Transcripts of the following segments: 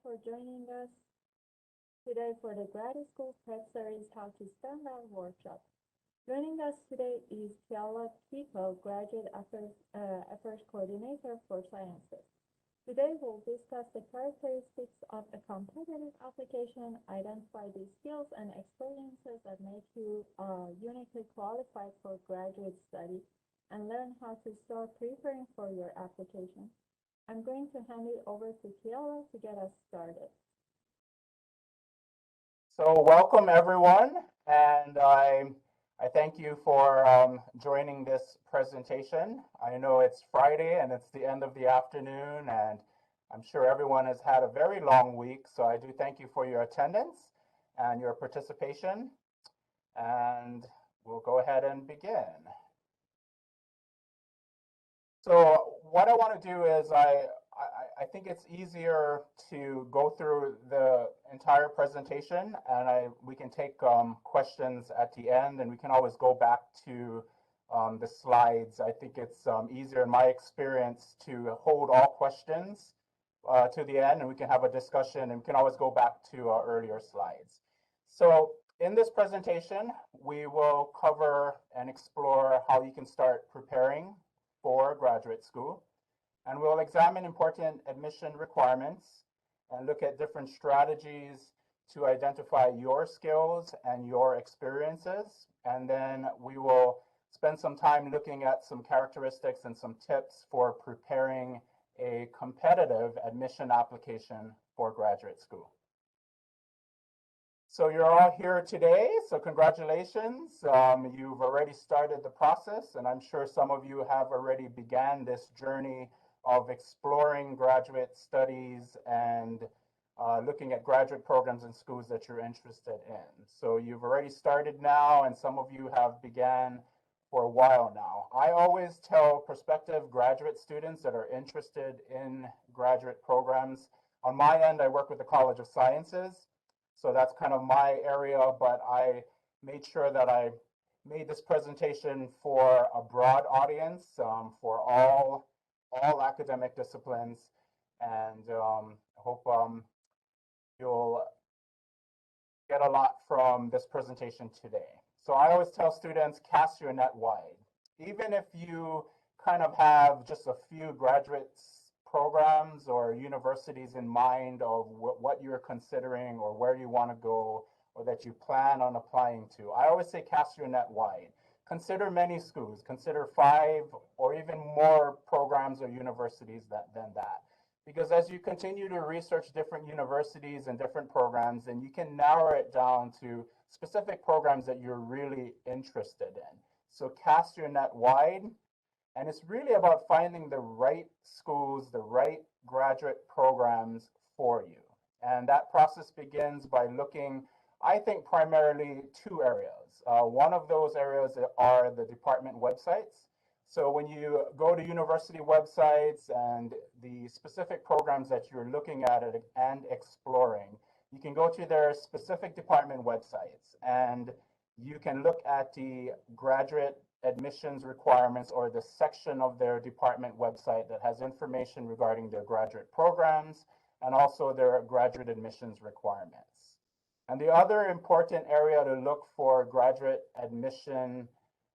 for joining us today for the Grad School Prep Series How to Stand Out workshop. Joining us today is Kiala Kiko, Graduate Affairs Coordinator for Sciences. Today we'll discuss the characteristics of a competitive application, identify the skills and experiences that make you uniquely qualified for graduate study, and learn how to start preparing for your application. I'm going to hand it over to Kiala to get us started. So welcome everyone, and I thank you for joining this presentation. I know it's Friday and it's the end of the afternoon, and I'm sure everyone has had a very long week, so I do thank you for your attendance and your participation, and we'll go ahead and begin. So what I want to do is I think it's easier to go through the entire presentation, and we can take questions at the end, and we can always go back to the slides. I think it's easier in my experience to hold all questions to the end, and we can have a discussion, and we can always go back to our earlier slides. So in this presentation, we will cover and explore how you can start preparing for graduate school. And we'll examine important admission requirements and look at different strategies to identify your skills and your experiences. And then we will spend some time looking at some characteristics and some tips for preparing a competitive admission application for graduate school. So you're all here today, so congratulations. You've already started the process, and I'm sure some of you have already began this journey of exploring graduate studies and looking at graduate programs in schools that you're interested in. So you've already started now, and some of you have began for a while now. I always tell prospective graduate students that are interested in graduate programs, on my end, I work with the College of Sciences, so that's kind of my area, but I made sure that I made this presentation for a broad audience, for all academic disciplines, and I hope you'll get a lot from this presentation today. So I always tell students, cast your net wide. Even if you kind of have just a few graduate programs or universities in mind of what you're considering or where you want to go or that you plan on applying to, I always say cast your net wide. Consider many schools, consider 5 or even more programs or universities than that. Because as you continue to research different universities and different programs, then you can narrow it down to specific programs that you're really interested in. So cast your net wide, and it's really about finding the right schools, the right graduate programs for you. And that process begins by looking, I think, primarily 2 areas. One of those areas are the department websites. So when you go to university websites and the specific programs that you're looking at and exploring, you can go to their specific department websites and you can look at the graduate admissions requirements or the section of their department website that has information regarding their graduate programs and also their graduate admissions requirements. And the other important area to look for graduate admission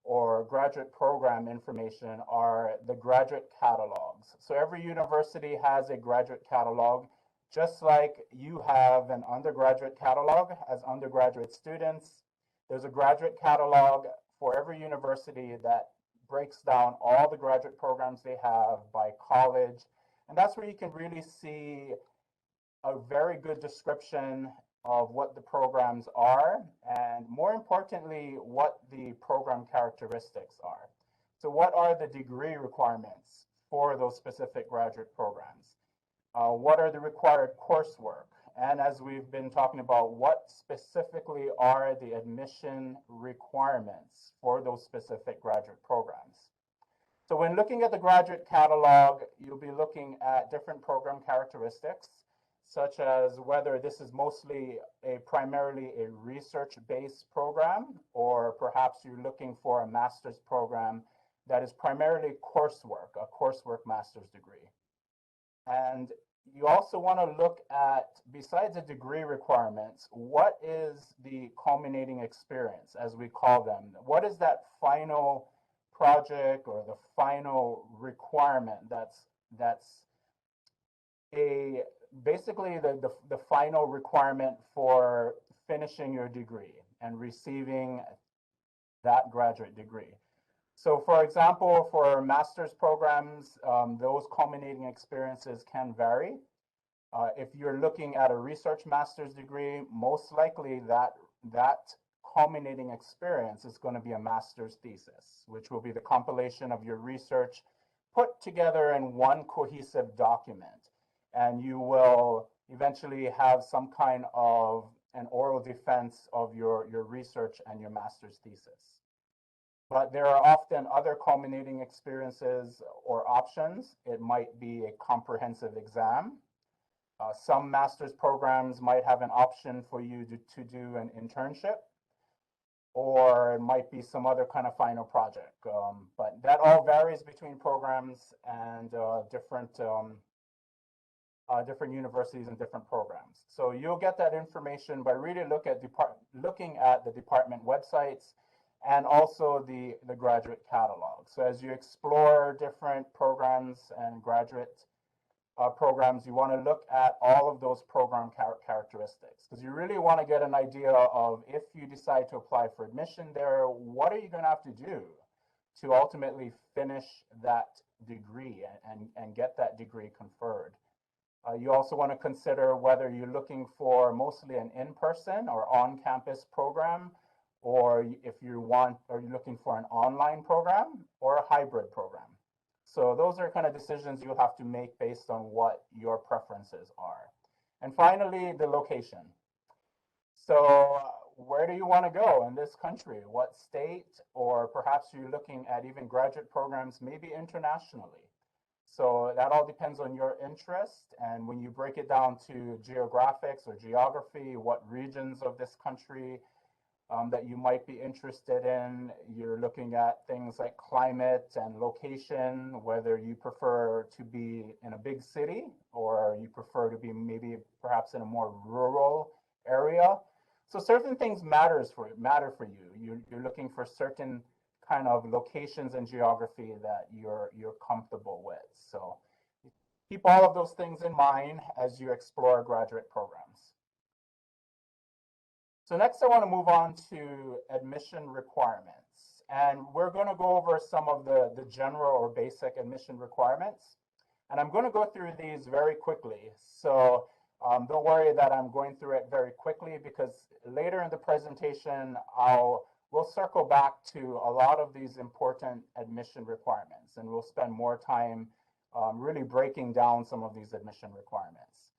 or graduate program information are the graduate catalogs. So every university has a graduate catalog, just like you have an undergraduate catalog as undergraduate students. There's a graduate catalog for every university that breaks down all the graduate programs they have by college. And that's where you can really see a very good description of what the programs are, and more importantly, what the program characteristics are. So what are the degree requirements for those specific graduate programs? What are the required coursework? And as we've been talking about, what specifically are the admission requirements for those specific graduate programs? So when looking at the graduate catalog, you'll be looking at different program characteristics, such as whether this is mostly primarily a research-based program, or perhaps you're looking for a master's program that is primarily coursework, a coursework master's degree. And you also want to look at, besides the degree requirements, what is the culminating experience, as we call them? What is that final project or the final requirement that's a basically the final requirement for finishing your degree and receiving that graduate degree? So for example, for master's programs, those culminating experiences can vary. If you're looking at a research master's degree, most likely that culminating experience is going to be a master's thesis, which will be the compilation of your research put together in one cohesive document. And you will eventually have some kind of an oral defense of your research and your master's thesis. But there are often other culminating experiences or options. It might be a comprehensive exam. Some master's programs might have an option for you to do an internship, or it might be some other kind of final project. But that all varies between programs and different universities and different programs. So you'll get that information by really looking at the department websites and also the graduate catalog. So as you explore different programs and graduate programs, you want to look at all of those program characteristics, because you really want to get an idea of, if you decide to apply for admission there, what are you going to have to do to ultimately finish that degree and get that degree conferred. You also want to consider whether you're looking for mostly an in-person or on-campus program, or if you're looking for an online program or a hybrid program. So those are kind of decisions you'll have to make based on what your preferences are. And finally, the location. So where do you want to go in this country? What state? Or perhaps you're looking at even graduate programs, maybe internationally. So that all depends on your interest. And when you break it down to geographics or geography, what regions of this country that you might be interested in, you're looking at things like climate and location, whether you prefer to be in a big city or you prefer to be maybe perhaps in a more rural area. So certain things matter for you. You're looking for certain kind of locations and geography that you're comfortable with. So keep all of those things in mind as you explore graduate programs. So next I want to move on to admission requirements. And we're going to go over some of the general or basic admission requirements. And I'm going to go through these very quickly. So don't worry that I'm going through it very quickly, because later in the presentation, we'll circle back to a lot of these important admission requirements, and we'll spend more time really breaking down some of these admission requirements.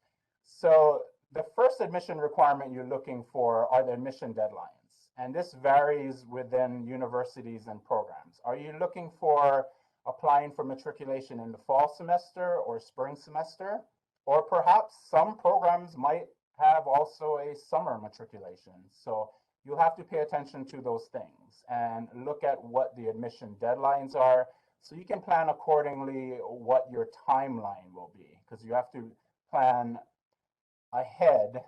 So the first admission requirement you're looking for are the admission deadlines, and this varies within universities and programs. Are you looking for applying for matriculation in the fall semester or spring semester? Or perhaps some programs might have also a summer matriculation. So you'll have to pay attention to those things and look at what the admission deadlines are, so you can plan accordingly what your timeline will be, because you have to plan ahead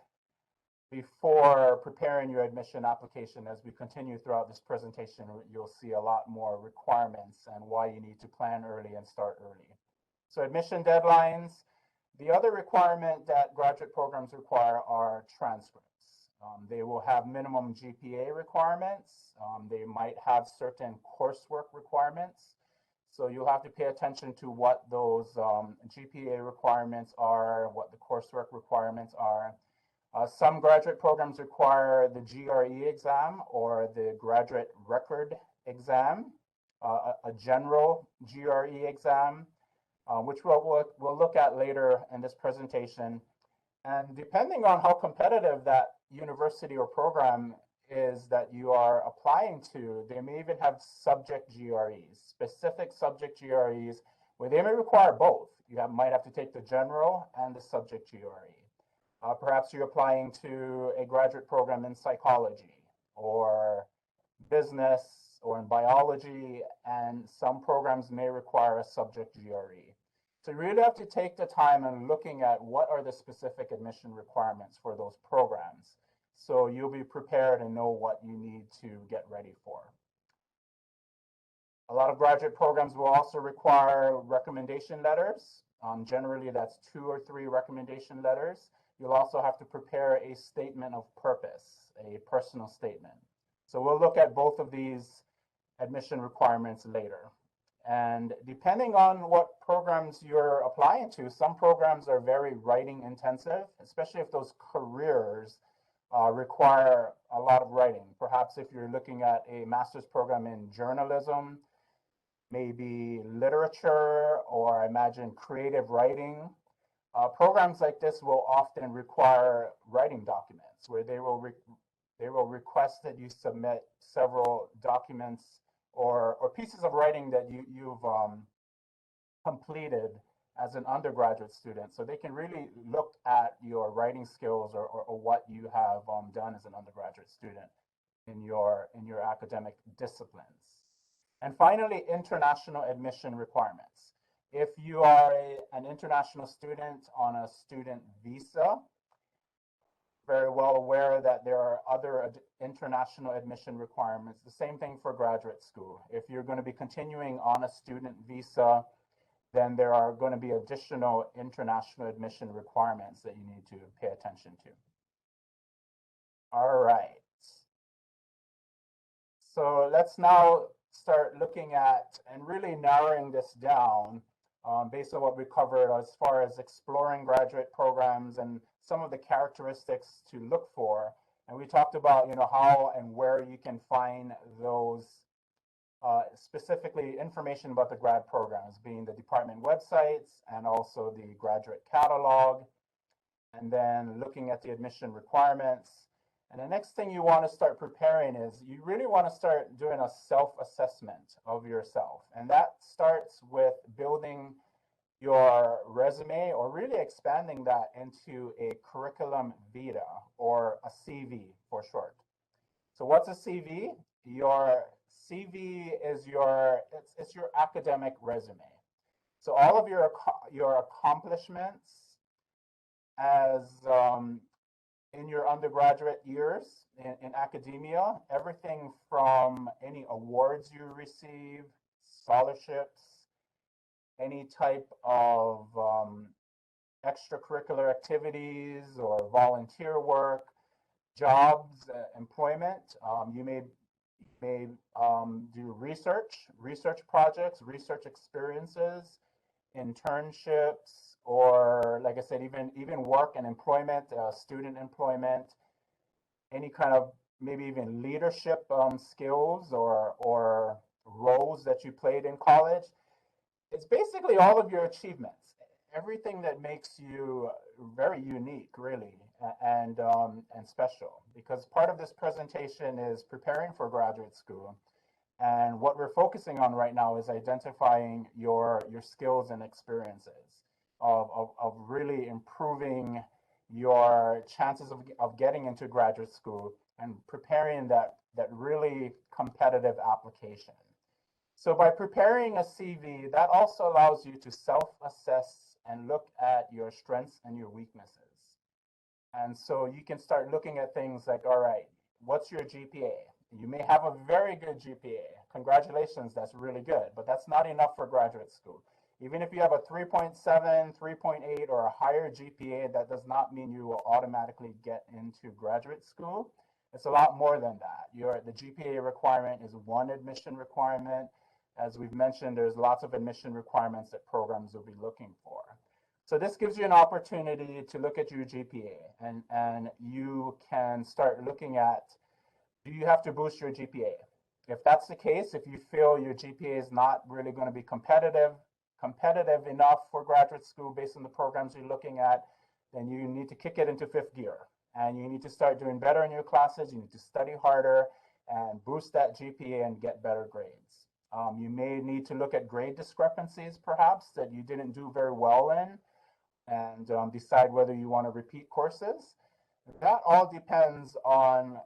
before preparing your admission application. As we continue throughout this presentation, you'll see a lot more requirements and why you need to plan early and start early. So admission deadlines. The other requirement that graduate programs require are transcripts. They will have minimum GPA requirements. They might have certain coursework requirements. So you'll have to pay attention to what those GPA requirements are, what the coursework requirements are. Some graduate programs require the GRE exam or the graduate record exam, a general GRE exam, which we'll look at later in this presentation. And depending on how competitive that university or program is that you are applying to, they may even have subject GREs, specific subject GREs, where they may require both. You might have to take the general and the subject GRE. Perhaps you're applying to a graduate program in psychology or business or in biology, and some programs may require a subject GRE. So you really have to take the time and looking at what are the specific admission requirements for those programs. So you'll be prepared and know what you need to get ready for. A lot of graduate programs will also require recommendation letters. Generally, that's 2 or 3 recommendation letters. You'll also have to prepare a statement of purpose, a personal statement. So we'll look at both of these admission requirements later. And depending on what programs you're applying to, some programs are very writing intensive, especially if those careers require a lot of writing. Perhaps if you're looking at a master's program in journalism, maybe literature, or I imagine creative writing. Programs like this will often require writing documents where they will request that you submit several documents or pieces of writing that you've completed as an undergraduate student. So they can really look at your writing skills or what you have done as an undergraduate student in your academic disciplines. And finally, international admission requirements. If you are an international student on a student visa, very well aware that there are other international admission requirements. The same thing for graduate school. If you're going to be continuing on a student visa, then there are going to be additional international admission requirements that you need to pay attention to. All right. So let's now start looking at and really narrowing this down based on what we covered as far as exploring graduate programs and some of the characteristics to look for. And we talked about, how and where you can find those specifically information about the grad programs, being the department websites and also the graduate catalog, and then looking at the admission requirements. And the next thing you want to start preparing is you really want to start doing a self-assessment of yourself. And that starts with building your resume or really expanding that into a curriculum vitae or a CV for short. So what's a CV? Your CV is it's your academic resume. So all of your accomplishments as in your undergraduate years in academia, everything from any awards you receive, scholarships, any type of extracurricular activities or volunteer work, jobs, employment. You may do research projects, research experiences, internships, or like I said, even work and employment, student employment, any kind of maybe even leadership skills or roles that you played in college. It's basically all of your achievements, everything that makes you very unique, really, and special. Because part of this presentation is preparing for graduate school. And what we're focusing on right now is identifying your skills and experiences of really improving your chances of getting into graduate school and preparing that really competitive application. So by preparing a CV, that also allows you to self-assess and look at your strengths and your weaknesses. And so you can start looking at things like, all right, what's your GPA? You may have a very good GPA. Congratulations, that's really good, but that's not enough for graduate school. Even if you have a 3.7, 3.8, or a higher GPA, that does not mean you will automatically get into graduate school. It's a lot more than that. The GPA requirement is one admission requirement. As we've mentioned, there's lots of admission requirements that programs will be looking for. So this gives you an opportunity to look at your GPA, and you can start looking at, do you have to boost your GPA? If that's the case, if you feel your GPA is not really going to be competitive enough for graduate school based on the programs you're looking at, then you need to kick it into fifth gear. And you need to start doing better in your classes. You need to study harder and boost that GPA and get better grades. You may need to look at grade discrepancies, perhaps, that you didn't do very well in, and decide whether you want to repeat courses. That all depends on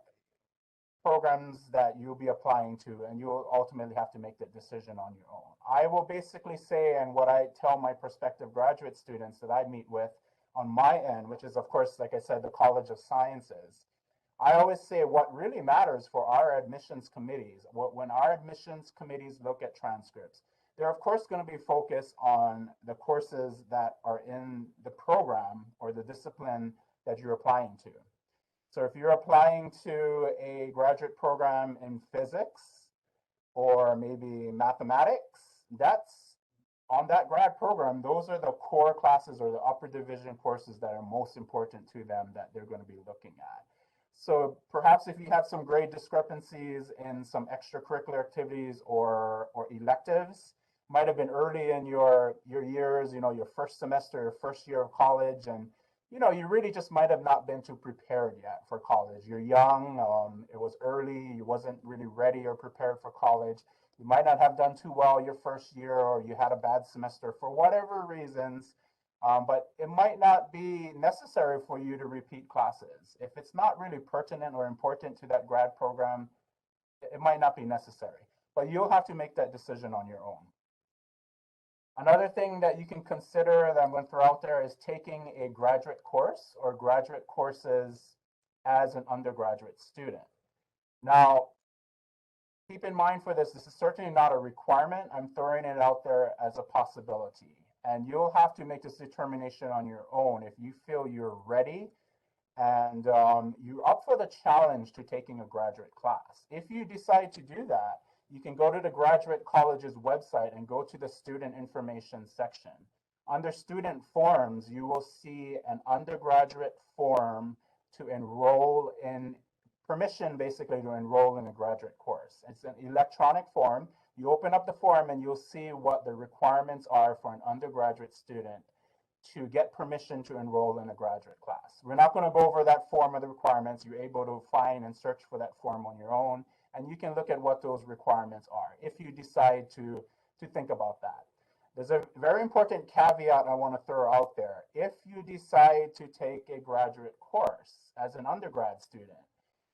programs that you'll be applying to, and you'll ultimately have to make that decision on your own. I will basically say, and what I tell my prospective graduate students that I meet with on my end, which is, of course, like I said, the College of Sciences, I always say what really matters for our admissions committees, when our admissions committees look at transcripts, they're of course going to be focused on the courses that are in the program or the discipline that you're applying to. So if you're applying to a graduate program in physics or maybe mathematics, that's on that grad program, those are the core classes or the upper division courses that are most important to them that they're going to be looking at. So perhaps if you have some grade discrepancies in some extracurricular activities or electives, might have been early in your years, your first semester, your first year of college, and you really just might have not been too prepared yet for college. You're young, it was early, you wasn't really ready or prepared for college. You might not have done too well your first year, or you had a bad semester for whatever reasons. But it might not be necessary for you to repeat classes. If it's not really pertinent or important to that grad program, it might not be necessary. But you'll have to make that decision on your own. Another thing that you can consider that I'm going to throw out there is taking a graduate course or graduate courses as an undergraduate student. Now, keep in mind for this is certainly not a requirement. I'm throwing it out there as a possibility. And you'll have to make this determination on your own if you feel you're ready and you're up for the challenge to taking a graduate class. If you decide to do that, you can go to the graduate college's website and go to the student information section. Under student forms, you will see an undergraduate form to enroll in, permission basically to enroll in a graduate course. It's an electronic form. You open up the form and you'll see what the requirements are for an undergraduate student to get permission to enroll in a graduate class. We're not going to go over that form of the requirements. You're able to find and search for that form on your own, and you can look at what those requirements are if you decide to think about that. There's a very important caveat I want to throw out there. If you decide to take a graduate course as an undergrad student,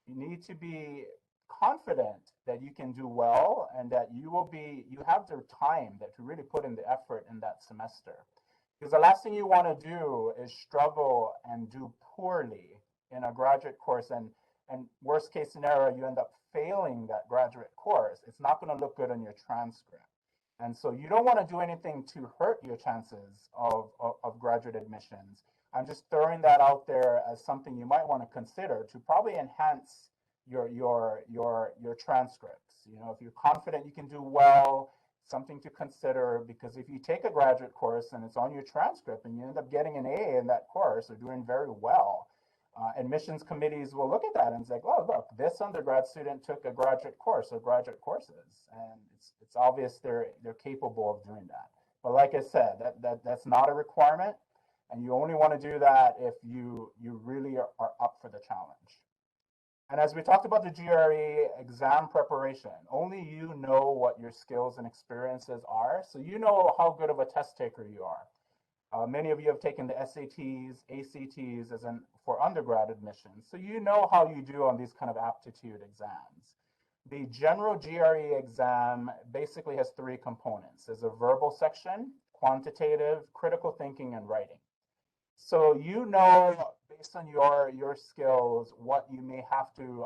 you need to be confident that you can do well and that you have the time that to really put in the effort in that semester. Because the last thing you want to do is struggle and do poorly in a graduate course, and worst case scenario, you end up failing that graduate course. It's not going to look good on your transcript. And so you don't want to do anything to hurt your chances of graduate admissions. I'm just throwing that out there as something you might want to consider to probably enhance your transcripts. If you're confident you can do well, something to consider, because if you take a graduate course and it's on your transcript and you end up getting an A in that course or doing very well, admissions committees will look at that and say, oh, look, this undergrad student took a graduate course or graduate courses, and it's obvious they're capable of doing that. But like I said, that's not a requirement, and you only want to do that if you really are up for the challenge. And as we talked about the GRE exam preparation, only you know what your skills and experiences are, so you know how good of a test taker you are. Many of you have taken the SATs, ACTs for undergrad admissions, so you know how you do on these kind of aptitude exams. The general GRE exam basically has three components. There's a verbal section, quantitative, critical thinking, and writing. So based on your skills, what you may have to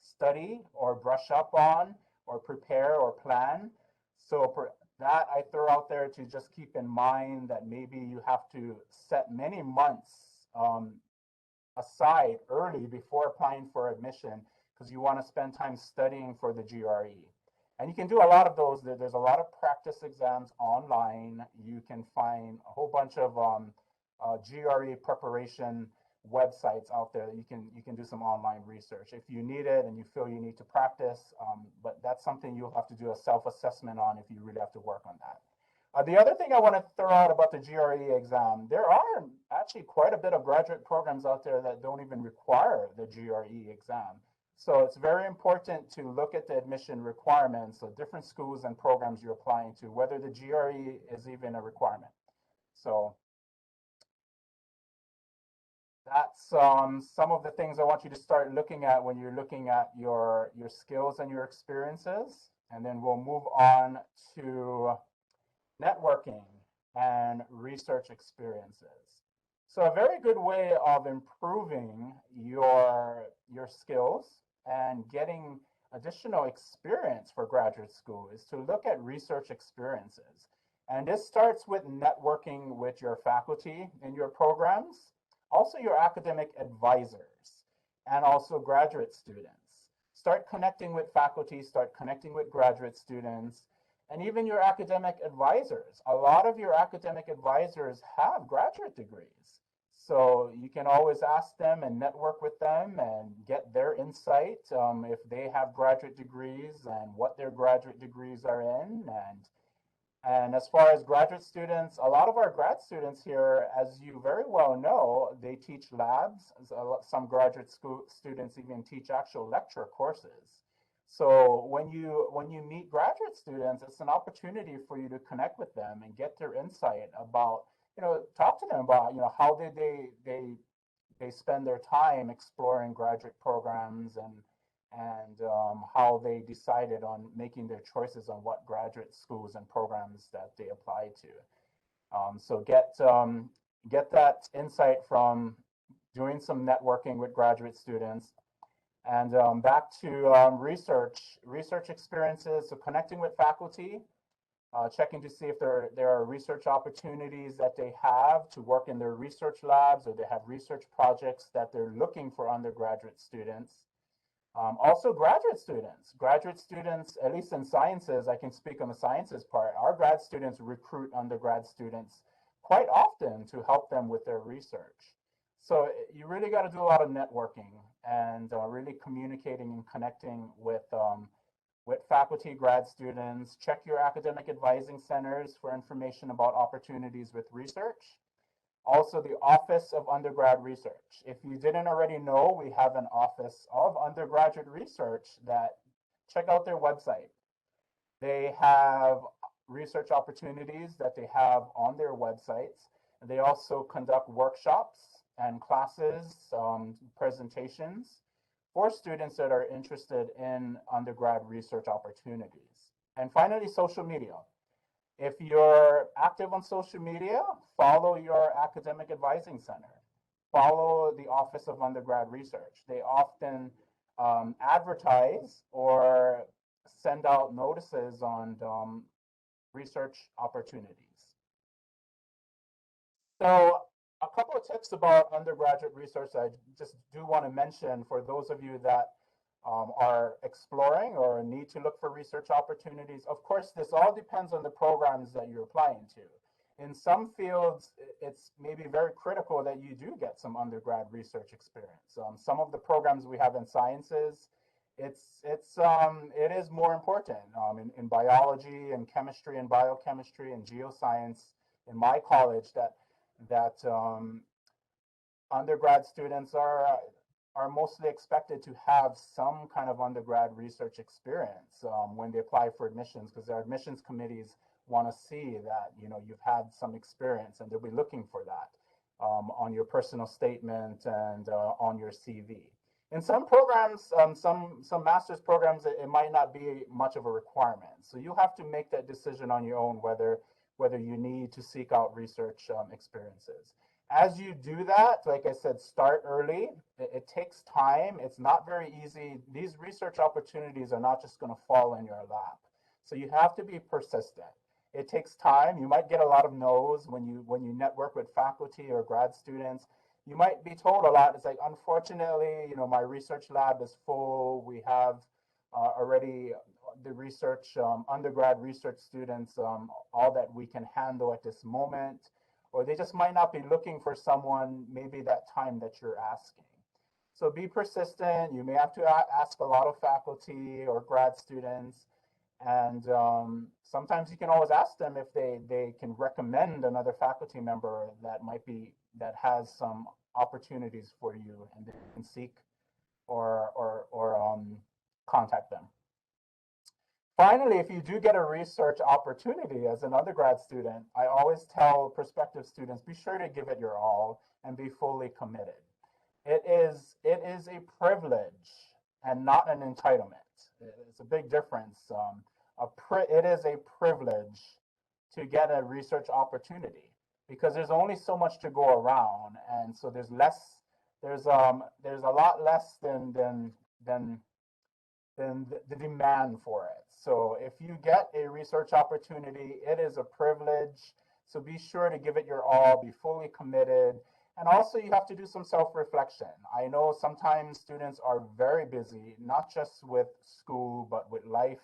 study or brush up on or prepare or plan. So for that, I throw out there to just keep in mind that maybe you have to set many months aside early before applying for admission, because you want to spend time studying for the GRE. And you can do a lot of those. There's a lot of practice exams online. You can find a whole bunch of GRE preparation websites out there that you can do some online research if you need it and you feel you need to practice, but that's something you'll have to do a self-assessment on if you really have to work on that. The other thing I want to throw out about the GRE exam, there are actually quite a bit of graduate programs out there that don't even require the GRE exam. So it's very important to look at the admission requirements of different schools and programs you're applying to, whether the GRE is even a requirement. So that's some of the things I want you to start looking at when you're looking at your skills and your experiences. And then we'll move on to networking, and research experiences. So a very good way of improving your skills and getting additional experience for graduate school is to look at research experiences. And this starts with networking with your faculty in your programs, also your academic advisors, and also graduate students. Start connecting with faculty, start connecting with graduate students, and even your academic advisors. A lot of your academic advisors have graduate degrees. So you can always ask them and network with them and get their insight if they have graduate degrees and what their graduate degrees are in. And as far as graduate students, a lot of our grad students here, as you very well know, they teach labs. Some graduate school students even teach actual lecture courses. So when you meet graduate students, it's an opportunity for you to connect with them and get their insight about, talk to them about, how did they spend their time exploring graduate programs and how they decided on making their choices on what graduate schools and programs that they apply to. So get that insight from doing some networking with graduate students. And back to research experiences. So connecting with faculty, checking to see if there are research opportunities that they have to work in their research labs, or they have research projects that they're looking for undergraduate students. Also graduate students, at least in sciences, I can speak on the sciences part, our grad students recruit undergrad students quite often to help them with their research. So you really got to do a lot of networking and really communicating and connecting with faculty, grad students. Check your academic advising centers for information about opportunities with research. Also, the Office of Undergrad Research. If you didn't already know, we have an Office of Undergraduate Research that check out their website. They have research opportunities that they have on their websites. They also conduct workshops and classes, presentations for students that are interested in undergrad research opportunities. And finally, social media. If you're active on social media, follow your academic advising center. Follow the Office of Undergrad Research. They often advertise or send out notices on research opportunities. So a couple of tips about undergraduate research I just do want to mention for those of you that are exploring or need to look for research opportunities. Of course, this all depends on the programs that you're applying to. In some fields, it's maybe very critical that you do get some undergrad research experience. Some of the programs we have in sciences, it is more important in biology and chemistry and biochemistry and geoscience in my college that undergrad students are mostly expected to have some kind of undergrad research experience when they apply for admissions, because their admissions committees want to see that you've had some experience, and they'll be looking for that on your personal statement and on your CV. In some programs, some master's programs, it might not be much of a requirement. So you have to make that decision on your own whether you need to seek out research experiences. As you do that, like I said, start early. It takes time. It's not very easy. These research opportunities are not just going to fall in your lap. So you have to be persistent. It takes time. You might get a lot of no's when you network with faculty or grad students. You might be told a lot. It's like, unfortunately, my research lab is full. We have already the research, undergrad research students, all that we can handle at this moment. Or they just might not be looking for someone maybe that time that you're asking. So be persistent. You may have to ask a lot of faculty or grad students. And sometimes you can always ask them if they can recommend another faculty member that has some opportunities for you, and they can seek or contact them. Finally, if you do get a research opportunity as an undergrad student, I always tell prospective students, be sure to give it your all and be fully committed. It is a privilege and not an entitlement. It's a big difference. It is a privilege to get a research opportunity, because there's only so much to go around, and so there's a lot less than the demand for it. So if you get a research opportunity, it is a privilege. So be sure to give it your all, be fully committed. And also you have to do some self-reflection. I know sometimes students are very busy, not just with school, but with life,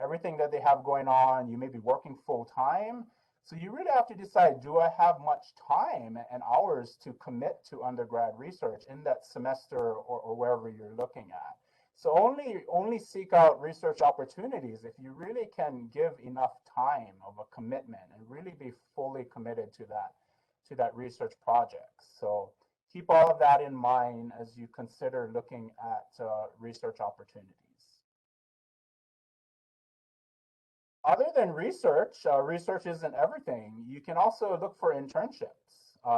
everything that they have going on. You may be working full time. So you really have to decide, do I have much time and hours to commit to undergrad research in that semester or wherever you're looking at? So only seek out research opportunities if you really can give enough time of a commitment and really be fully committed to that research project. So keep all of that in mind as you consider looking at research opportunities. Other than research, research isn't everything. You can also look for internships.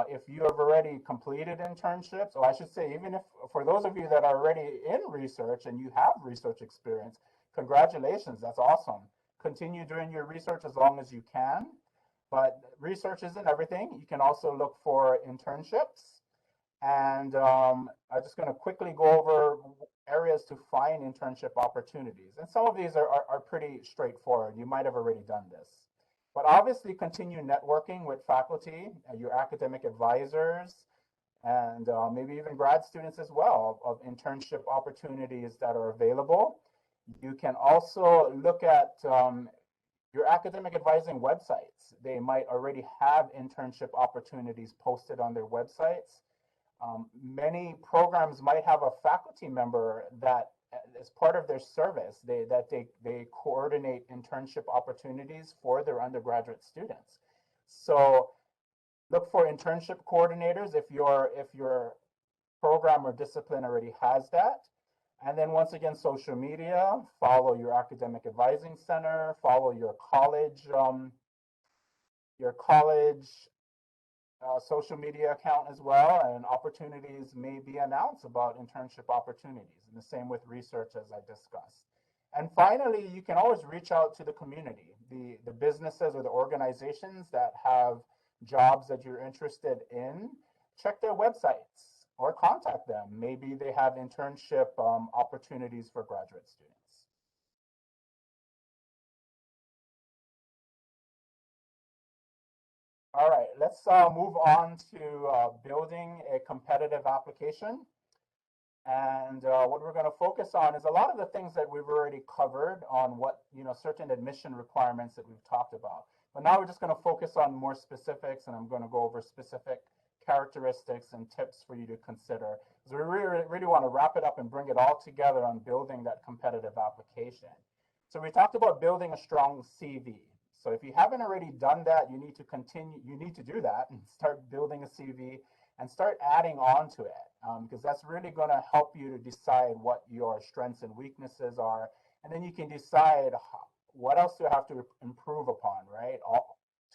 If you have already completed internships, or I should say, even if for those of you that are already in research and you have research experience, congratulations, that's awesome. Continue doing your research as long as you can, but research isn't everything. You can also look for internships. And I'm just going to quickly go over areas to find internship opportunities. And some of these are pretty straightforward. You might have already done this. But obviously continue networking with faculty, your academic advisors, and maybe even grad students as well of internship opportunities that are available. You can also look at your academic advising websites. They might already have internship opportunities posted on their websites. Many programs might have a faculty member that, as part of their service, they coordinate internship opportunities for their undergraduate students. So look for internship coordinators if your program or discipline already has that. And then once again, social media, follow your academic advising center, follow your college social media account as well, and opportunities may be announced about internship opportunities, and the same with research as I discussed. And finally, you can always reach out to the community, the businesses or the organizations that have jobs that you're interested in. Check their websites or contact them. Maybe they have internship opportunities for graduate students. All right, let's move on to building a competitive application. And what we're going to focus on is a lot of the things that we've already covered on what, certain admission requirements that we've talked about. But now we're just going to focus on more specifics, and I'm going to go over specific characteristics and tips for you to consider. So we really want to wrap it up and bring it all together on building that competitive application. So we talked about building a strong CV. So if you haven't already done that, you need to do that and start building a CV and start adding on to it, because that's really going to help you to decide what your strengths and weaknesses are. And then you can decide what else do you have to improve upon, right,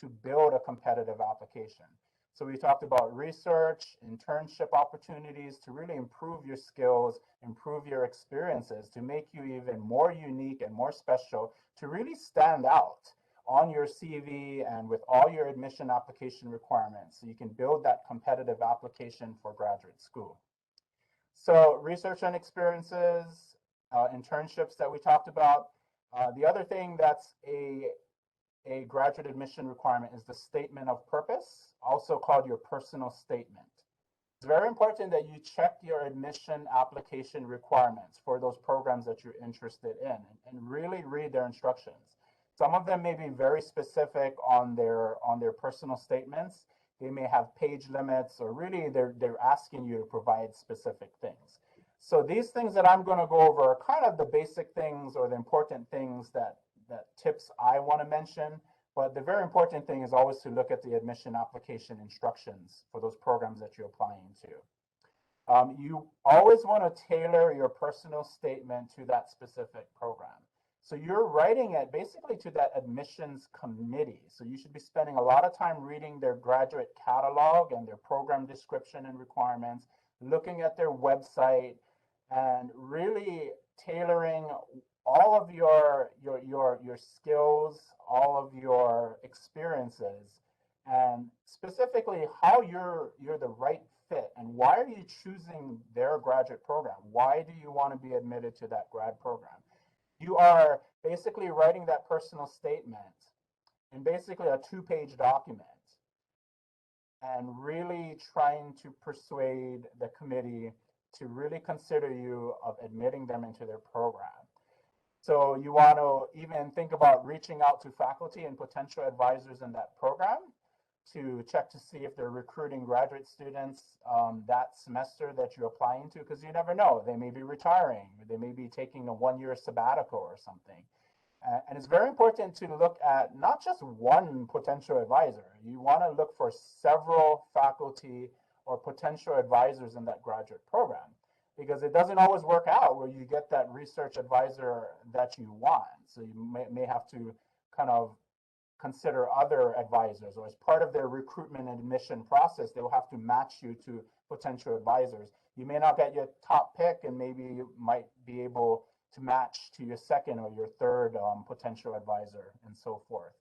to build a competitive application. So we talked about research, internship opportunities to really improve your skills, improve your experiences, to make you even more unique and more special, to really stand out on your CV and with all your admission application requirements, so you can build that competitive application for graduate school. So research and experiences, internships that we talked about. The other thing that's a graduate admission requirement is the statement of purpose, also called your personal statement. It's very important that you check your admission application requirements for those programs that you're interested in and really read their instructions. Some of them may be very specific on their personal statements. They may have page limits, or really they're asking you to provide specific things. So these things that I'm going to go over are kind of the basic things or the important things that tips I want to mention. But the very important thing is always to look at the admission application instructions for those programs that you're applying to. You always want to tailor your personal statement to that specific program. So you're writing it basically to that admissions committee. So you should be spending a lot of time reading their graduate catalog and their program description and requirements, looking at their website, and really tailoring all of your skills, all of your experiences, and specifically how you're the right fit, and why are you choosing their graduate program? Why do you want to be admitted to that grad program? You are basically writing that personal statement in basically a two-page document and really trying to persuade the committee to really consider you of admitting them into their program. So you want to even think about reaching out to faculty and potential advisors in that program to check to see if they're recruiting graduate students that semester that you're applying to, because you never know. They may be retiring, or they may be taking a one-year sabbatical or something. And it's very important to look at not just one potential advisor. You want to look for several faculty or potential advisors in that graduate program, because it doesn't always work out where you get that research advisor that you want. So you may have to kind of consider other advisors, or as part of their recruitment and admission process, they will have to match you to potential advisors. You may not get your top pick, and maybe you might be able to match to your second or your third potential advisor, and so forth.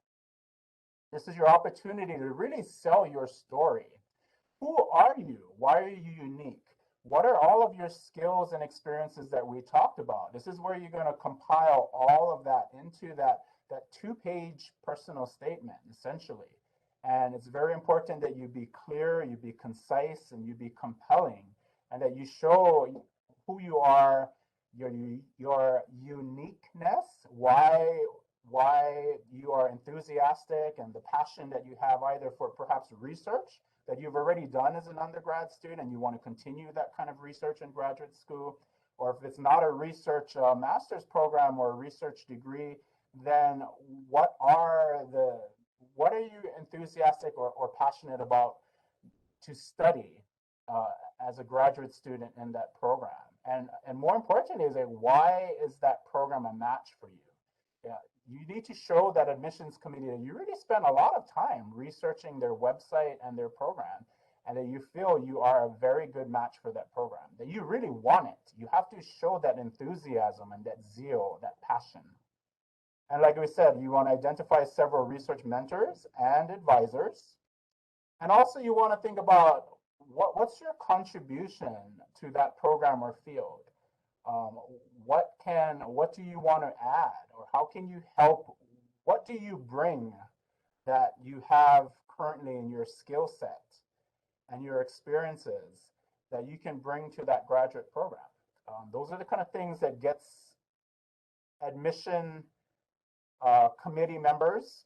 This is your opportunity to really sell your story. Who are you? Why are you unique? What are all of your skills and experiences that we talked about? This is where you're going to compile all of that into that two-page personal statement, essentially. And it's very important that you be clear, you be concise, and you be compelling, and that you show who you are, your uniqueness, why you are enthusiastic, and the passion that you have either for perhaps research that you've already done as an undergrad student and you want to continue that kind of research in graduate school, or if it's not a research master's program or a research degree, then what are you enthusiastic or passionate about to study as a graduate student in that program? And more importantly, is why is that program a match for you? Yeah, you need to show that admissions committee that you really spend a lot of time researching their website and their program, and that you feel you are a very good match for that program, that you really want it. You have to show that enthusiasm and that zeal, that passion. And like we said, you want to identify several research mentors and advisors. And also you want to think about what's your contribution to that program or field? What do you want to add, or how can you help? What do you bring that you have currently in your skill set and your experiences that you can bring to that graduate program? Those are the kind of things that gets admission committee members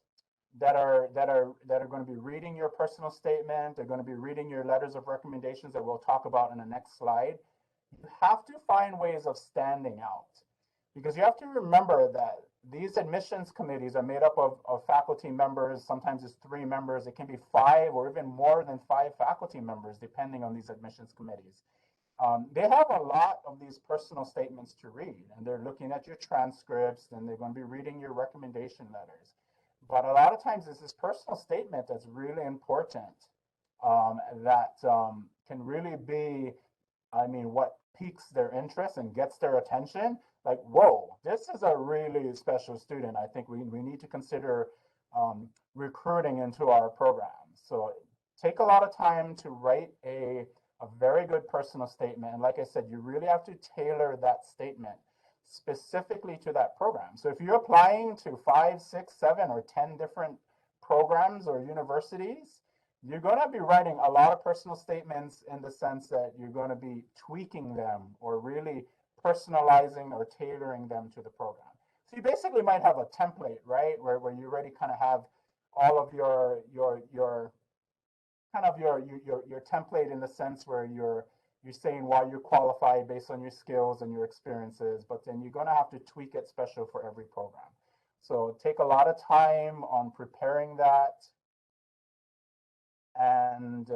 that are going to be reading your personal statement. They're going to be reading your letters of recommendations that we'll talk about in the next slide. You have to find ways of standing out, because you have to remember that these admissions committees are made up of faculty members. Sometimes it's 3 members. It can be 5 or even more than 5 faculty members, depending on these admissions committees. They have a lot of these personal statements to read, and they're looking at your transcripts, and they're going to be reading your recommendation letters. But a lot of times it's this personal statement that's really important, that can really be, what piques their interest and gets their attention. Like, whoa, this is a really special student. I think we need to consider recruiting into our program. So take a lot of time to write a very good personal statement. And like I said, you really have to tailor that statement specifically to that program. So if you're applying to 5, 6, 7, or 10 different programs or universities, you're going to be writing a lot of personal statements in the sense that you're going to be tweaking them or really personalizing or tailoring them to the program. So you basically might have a template, right, where you already kind of have all of your template, in the sense where you're saying why you're qualified based on your skills and your experiences, but then you're going to have to tweak it special for every program. So take a lot of time on preparing that, and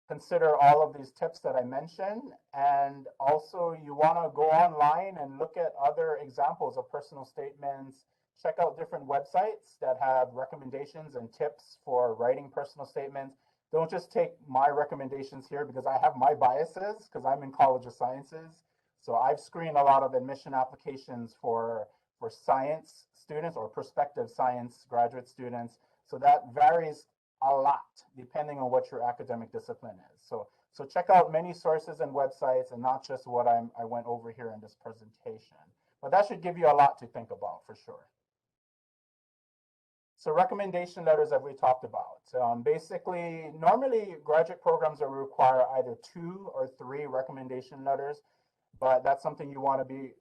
consider all of these tips that I mentioned. And also you want to go online and look at other examples of personal statements. Check out different websites that have recommendations and tips for writing personal statements. Don't just take my recommendations here, because I have my biases because I'm in College of Sciences. So I've screened a lot of admission applications for science students or prospective science graduate students. So that varies a lot depending on what your academic discipline is. So check out many sources and websites and not just what I went over here in this presentation. But that should give you a lot to think about for sure. So recommendation letters that we talked about. Basically, normally graduate programs will require either 2 or 3 recommendation letters, but that's something you want to be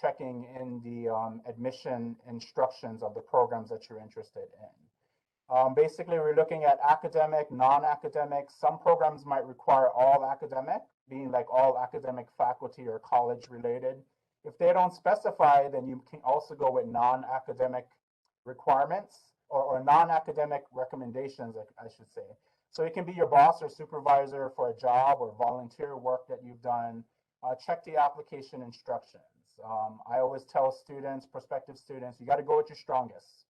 checking in the admission instructions of the programs that you're interested in. Basically, we're looking at academic, non-academic. Some programs might require all academic, being like all academic faculty or college related. If they don't specify, then you can also go with non-academic requirements or non-academic recommendations, I should say. So it can be your boss or supervisor for a job or volunteer work that you've done. Check the application instructions. I always tell students, prospective students, you got to go with your strongest.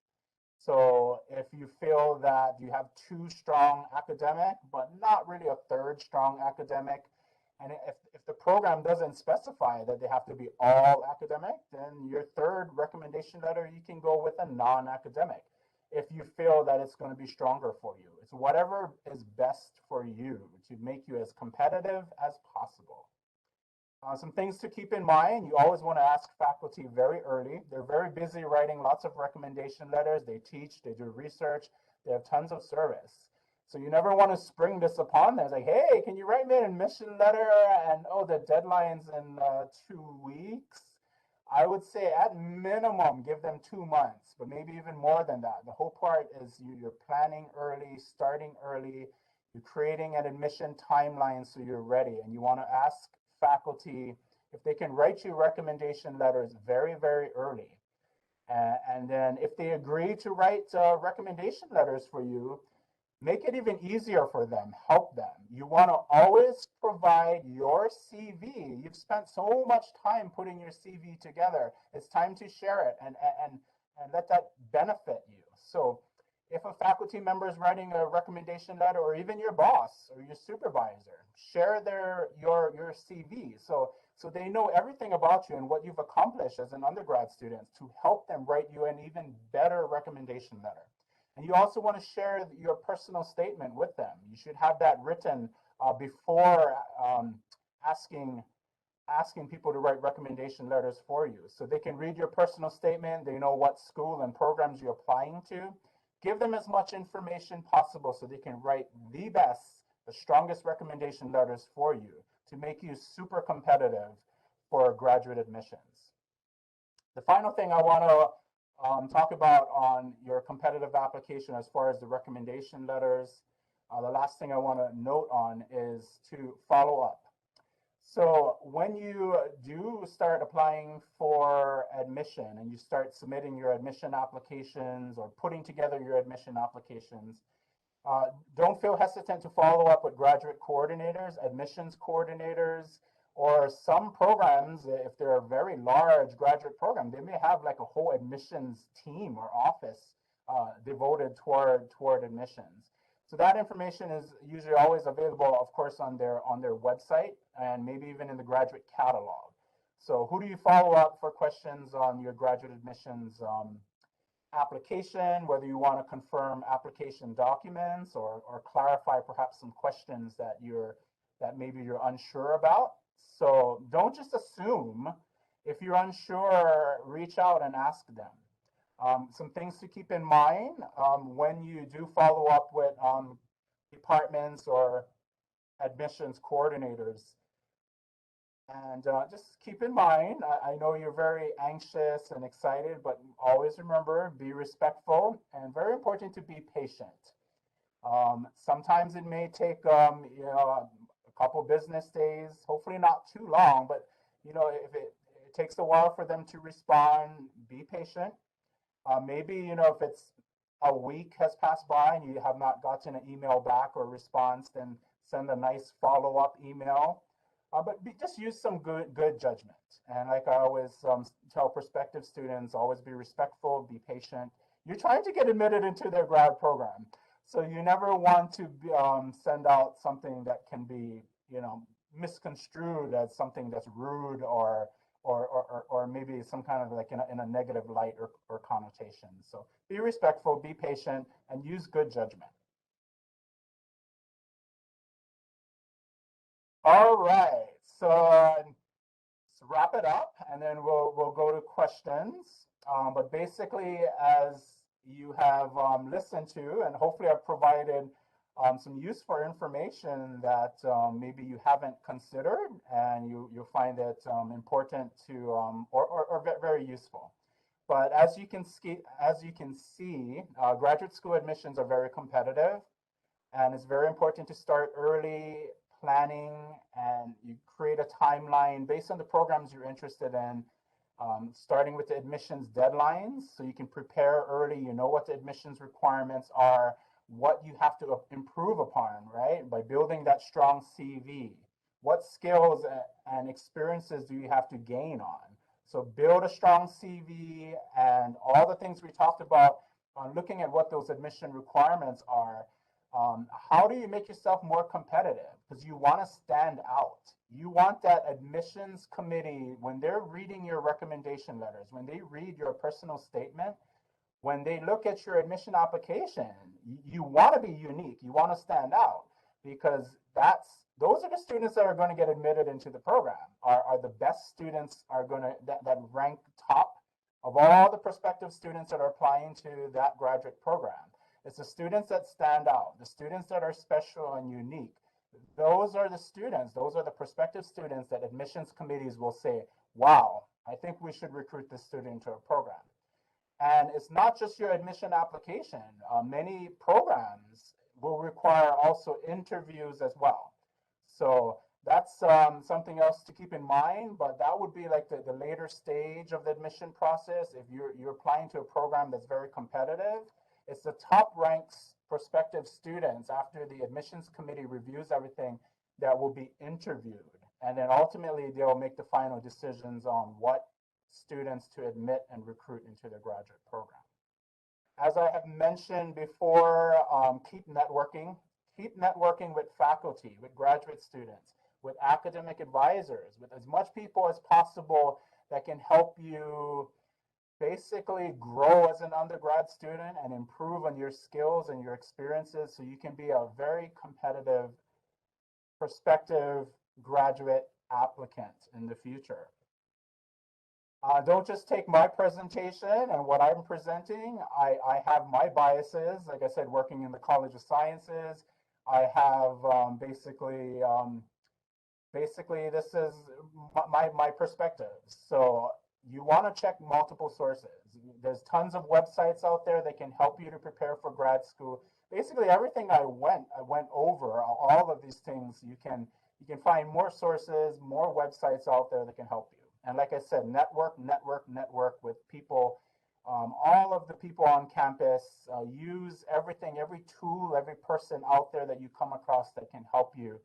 So if you feel that you have 2 strong academic, but not really a 3rd strong academic, and if the program doesn't specify that they have to be all academic, then your 3rd recommendation letter, you can go with a non-academic if you feel that it's going to be stronger for you. It's whatever is best for you to make you as competitive as possible. Some things to keep in mind, you always want to ask faculty very early. They're very busy writing lots of recommendation letters. They teach, they do research, they have tons of service. So you never want to spring this upon them. It's like, hey, can you write me an admission letter? And oh, the deadline's in 2 weeks. I would say at minimum, give them 2 months, but maybe even more than that. The whole part is you're planning early, starting early, you're creating an admission timeline so you're ready. And you want to ask faculty if they can write you recommendation letters very, very early. And then if they agree to write recommendation letters for you, make it even easier for them, help them. You want to always provide your CV. You've spent so much time putting your CV together. It's time to share it and let that benefit you. So if a faculty member is writing a recommendation letter, or even your boss or your supervisor, share your CV so they know everything about you and what you've accomplished as an undergrad student to help them write you an even better recommendation letter. And you also want to share your personal statement with them. You should have that written before asking people to write recommendation letters for you. So they can read your personal statement, they know what school and programs you're applying to. Give them as much information possible so they can write the best, the strongest recommendation letters for you to make you super competitive for graduate admissions. The final thing I want to talk about on your competitive application as far as the recommendation letters, the last thing I want to note on is to follow up. So when you do start applying for admission and you start submitting your admission applications or putting together your admission applications, don't feel hesitant to follow up with graduate coordinators, admissions coordinators, or some programs, if they're a very large graduate program, they may have like a whole admissions team or office devoted toward admissions. So that information is usually always available, of course, on their website and maybe even in the graduate catalog. So who do you follow up for questions on your graduate admissions application, whether you want to confirm application documents or clarify perhaps some questions that maybe you're unsure about. So don't just assume. If you're unsure, reach out and ask them. Some things to keep in mind when you do follow up with departments or admissions coordinators. And just keep in mind, I know you're very anxious and excited, but always remember, be respectful and very important to be patient. Sometimes it may take, a couple business days, hopefully not too long, but if it takes a while for them to respond, be patient. Maybe, if it's a week has passed by and you have not gotten an email back or response, then send a nice follow-up email. But just use some good judgment. And like I always tell prospective students, always be respectful, be patient. You're trying to get admitted into their grad program. So you never want to send out something that can be, misconstrued as something that's rude or maybe some kind of like in a negative light or connotation. So be respectful, be patient, and use good judgment. All right, so let's wrap it up, and then we'll go to questions. But basically, as you have listened to, and hopefully I've provided some useful information that maybe you haven't considered, and you'll find it important to or very useful. But as you can see, graduate school admissions are very competitive, and it's very important to start early planning, and you create a timeline based on the programs you're interested in, starting with the admissions deadlines so you can prepare early. You know what the admissions requirements are, what you have to improve upon, right? By building that strong CV. What skills and experiences do you have to gain on? So build a strong CV and all the things we talked about on looking at what those admission requirements are. How do you make yourself more competitive? Because you want to stand out. You want that admissions committee, when they're reading your recommendation letters, when they read your personal statement, when they look at your admission application, you want to be unique. You want to stand out, because those are the students that are going to get admitted into the program. Are the best students are going to that rank top of all the prospective students that are applying to that graduate program. It's the students that stand out, the students that are special and unique. Those are the students, those are the prospective students that admissions committees will say, wow, I think we should recruit this student into a program. And it's not just your admission application. Many programs will require also interviews as well. So that's something else to keep in mind, but that would be like the later stage of the admission process. If you're applying to a program that's very competitive, it's the top ranked prospective students after the admissions committee reviews everything that will be interviewed. And then ultimately they'll make the final decisions on what students to admit and recruit into the graduate program. As I have mentioned before, keep networking. Keep networking with faculty, with graduate students, with academic advisors, with as much people as possible that can help you basically grow as an undergrad student and improve on your skills and your experiences so you can be a very competitive prospective graduate applicant in the future. Don't just take my presentation and what I'm presenting. I have my biases. Like I said, working in the College of Sciences, I have basically this is my perspective. So you want to check multiple sources. There's tons of websites out there that can help you to prepare for grad school. Basically everything I went over, all of these things, you can find more sources, more websites out there that can help you. And like I said, network with people, all of the people on campus. Use everything, every tool, every person out there that you come across that can help you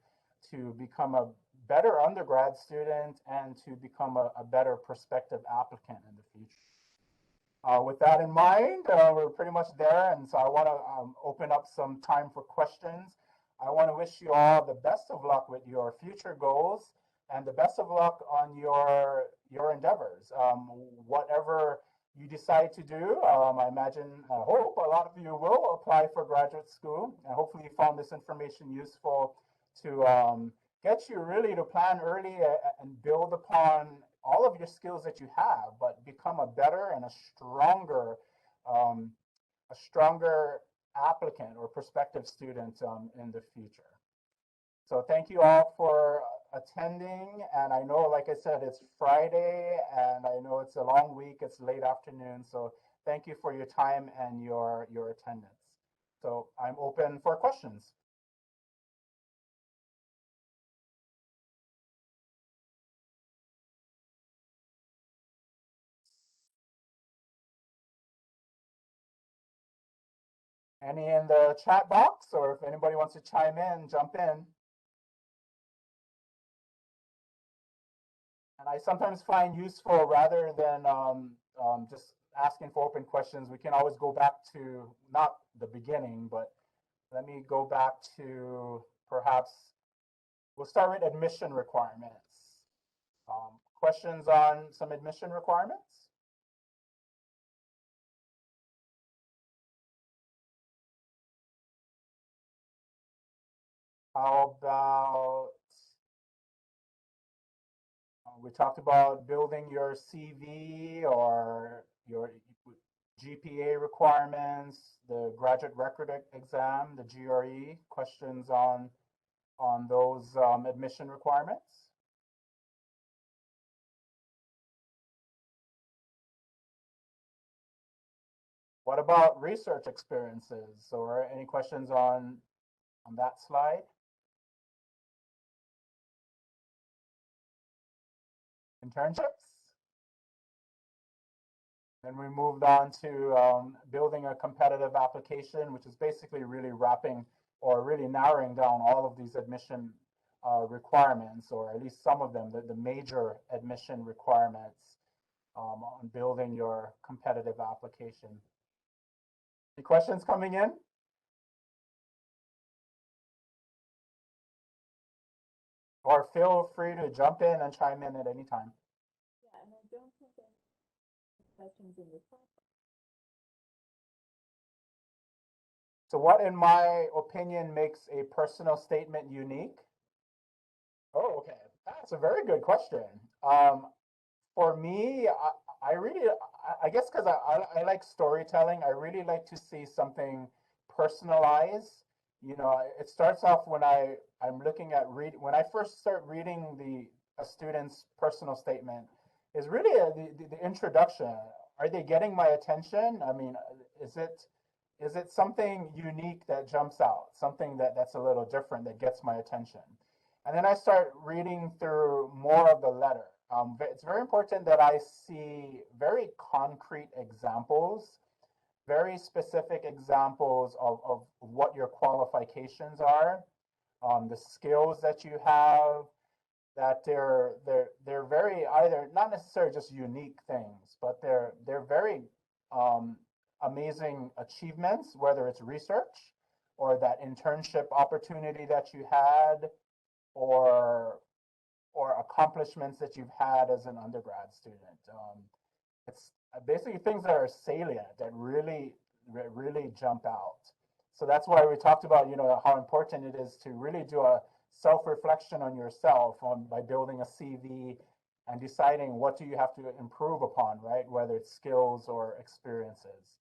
to become a better undergrad student and to become a better prospective applicant in the future. With that in mind, we're pretty much there, and so I want to open up some time for questions. I want to wish you all the best of luck with your future goals and the best of luck on your endeavors. Whatever you decide to do, I hope a lot of you will apply for graduate school, and hopefully you found this information useful to get you really to plan early and build upon all of your skills that you have, but become a better and a stronger applicant or prospective student in the future. So thank you all for attending. And I know, like I said, it's Friday and I know it's a long week, it's late afternoon. So thank you for your time and your attendance. So I'm open for questions. Any in the chat box, or if anybody wants to chime in, jump in. And I sometimes find useful, rather than just asking for open questions, we can always go back to, not the beginning, but let me go back to perhaps We'll start with admission requirements. Questions on some admission requirements? How about, we talked about building your CV or your GPA requirements, the graduate record exam, the GRE, questions on those admission requirements? What about research experiences or any questions on that slide? Internships? Then we moved on to building a competitive application, which is basically really wrapping or really narrowing down all of these admission requirements, or at least some of them, the major admission requirements on building your competitive application. Any questions coming in? Or feel free to jump in and chime in at any time. Yeah, and I don't think there are questions in the chat. So what, in my opinion, makes a personal statement unique? Oh, okay. That's a very good question. For me, I really, I guess because I like storytelling, I really like to see something personalized. You know, it starts off when I'm looking at when I first start reading a student's personal statement, is really the introduction. Are they getting my attention? I mean, is it something unique that jumps out, something that's a little different that gets my attention? And then I start reading through more of the letter. It's very important that I see very concrete examples, very specific examples of what your qualifications are, the skills that you have, that they're very, either not necessarily just unique things, but they're very amazing achievements, whether it's research or that internship opportunity that you had, or accomplishments that you've had as an undergrad student. It's basically things that are salient, that really jump out. So that's why we talked about, how important it is to really do a self-reflection on yourself by building a CV and deciding what do you have to improve upon, right? Whether it's skills or experiences.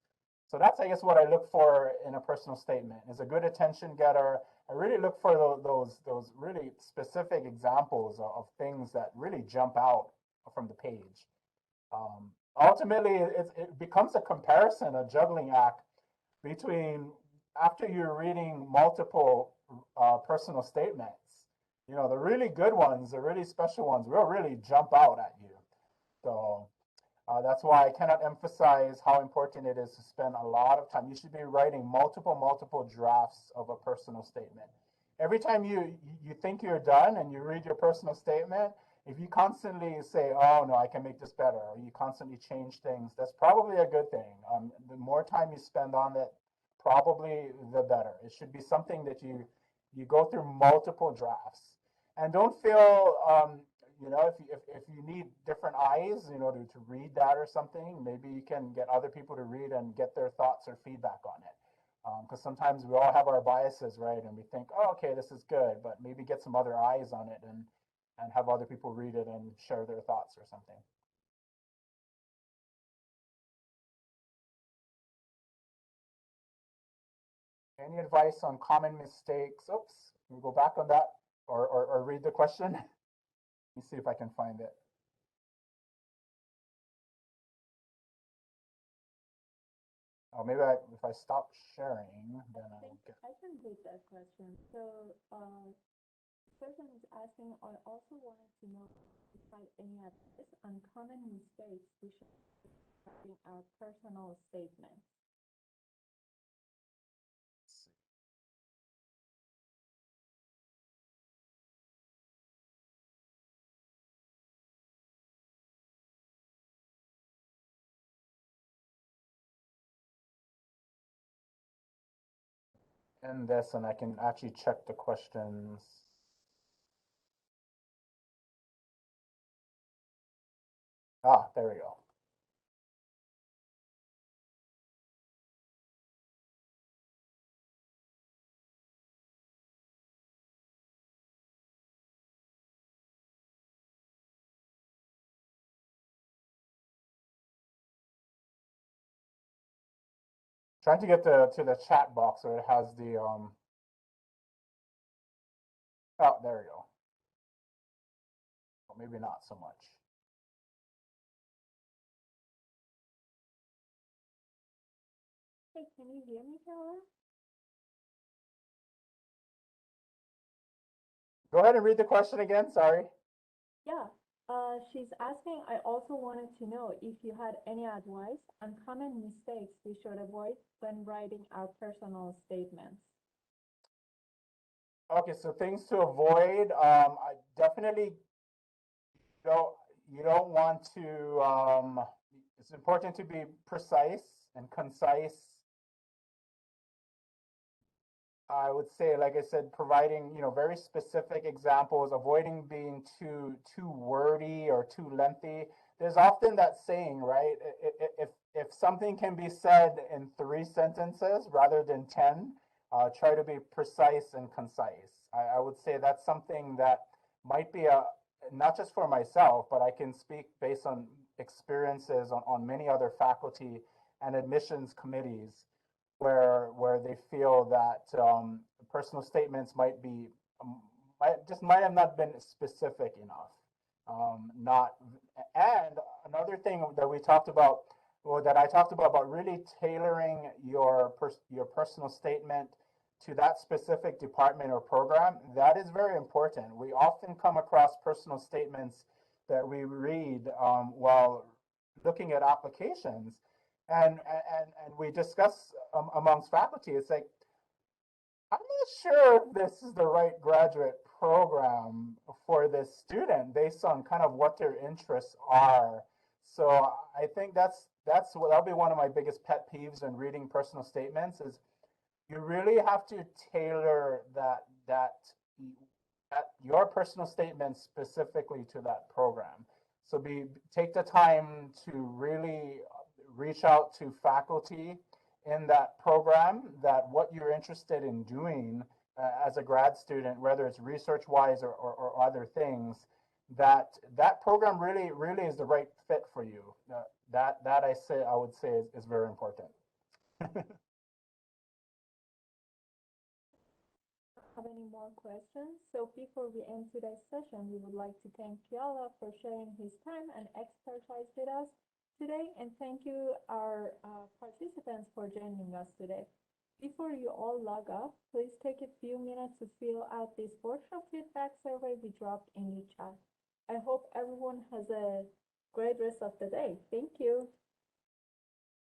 So that's, I guess, what I look for in a personal statement, is a good attention getter. I really look for those really specific examples of things that really jump out from the page. Ultimately, it becomes a comparison, a juggling act between, after you're reading multiple personal statements, the really good ones, the really special ones will really jump out at you. So that's why I cannot emphasize how important it is to spend a lot of time. You should be writing multiple drafts of a personal statement. Every time you think you're done and you read your personal statement, if you constantly say, oh no, I can make this better, or you constantly change things, that's probably a good thing. The more time you spend on it, probably the better. It should be something that you go through multiple drafts. And don't feel, if you need different eyes, to read that or something, maybe you can get other people to read and get their thoughts or feedback on it. Because sometimes we all have our biases, right? And we think, oh, okay, this is good, but maybe get some other eyes on it and have other people read it and share their thoughts or something. Any advice on common mistakes? Oops, can we go back on that, or read the question? Let me see if I can find it. Oh, maybe if I stop sharing, then I'll get. I can take that question. So, person is asking, I also wanted to know if you had any advice on common mistakes we should in our personal statement. And this, and I can actually check the questions. Ah, there we go. Trying to get to the chat box so it has the oh, there we go. Well, maybe not so much. Hey, can you hear me, Carla? Go ahead and read the question again. Sorry. Yeah. She's asking, I also wanted to know if you had any advice on common mistakes we should avoid when writing our personal statements. Okay, so things to avoid. I definitely don't. You don't want to. It's important to be precise and concise. I would say, like I said, providing very specific examples, avoiding being too wordy or too lengthy. There's often that saying, right? If something can be said in 3 sentences rather than 10, try to be precise and concise. I would say that's something that might be a not just for myself, but I can speak based on experiences on many other faculty and admissions committees where they feel that personal statements might have not been specific enough. Not and another thing that we talked about, or that I talked about really tailoring your personal statement to that specific department or program. That is very important. We often come across personal statements that we read while looking at applications, and we discuss amongst faculty. It's like, I'm not sure if this is the right graduate program for this student based on kind of what their interests are. So I think that'll be one of my biggest pet peeves in reading personal statements is you really have to tailor that your personal statement specifically to that program. So take the time to really reach out to faculty in that program, that what you're interested in doing as a grad student, whether it's research wise or other things, that program really is the right fit for you. That I would say is very important. Have any more questions? So before we end today's session, we would like to thank Kiala for sharing his time and expertise with us today, and thank you our participants for joining us today. Before you all log off, please take a few minutes to fill out this workshop feedback survey we dropped in the chat. I hope everyone has a great rest of the day. Thank you.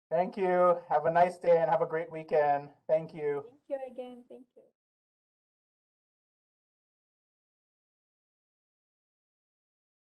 Thank you. Have a nice day and have a great weekend. Thank you. Thank you again.